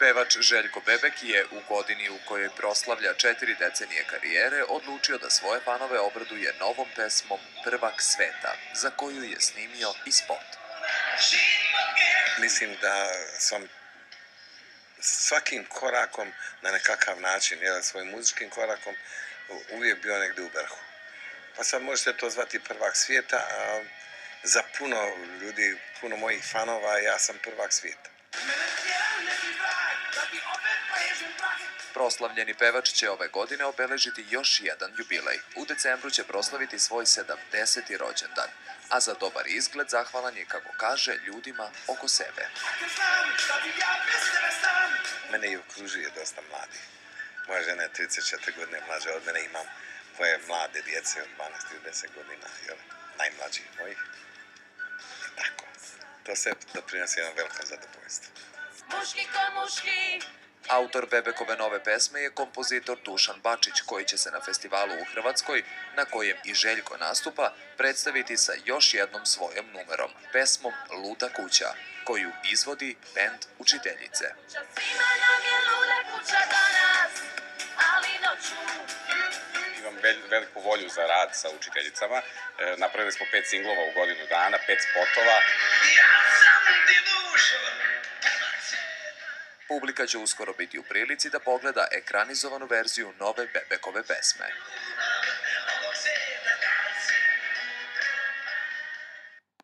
Pevač Željko Bebek je u godini u kojoj proslavlja 4 decenije karijere odlučio da svoje fanove obraduje novom pesmom Prvak sveta, za koju je snimio i spot. Mislim da sam svakim korakom na nekakav način, svojim muzičkim korakom, uvijek bio negdje u vrhu. Pa sad možete to zvati prvak svijeta, a za puno ljudi, puno mojih fanova, ja sam prvak svijeta. Proslavljeni pevač će ove godine obeležiti još jedan jubilej. U decembru će proslaviti svoj 70. rođendan, a za dobar izgled zahvalan je, kako kaže, ljudima oko sebe. Mene i okružuje dosta mladih. Moja žena je 34 godine mlađa od mene, imam dvoje mlade djece od 12 ili 10 godina, najmlađih mojih. I tako. To sve doprinosi jedno veliko zadovoljstvo. Autor Bebekove nove pesme je kompozitor Dušan Bačić, koji će se na festivalu u Hrvatskoj, na kojem i Željko nastupa, predstaviti sa još jednom svojom numerom, pesmom Luda kuća, koju izvodi bend Učiteljice. Imam veliku volju za rad sa Učiteljicama. Napravili smo 5 singlova u godinu dana, 5 spotova. Publika će uskoro biti u prilici da pogleda ekranizovanu verziju nove Bebekove pesme.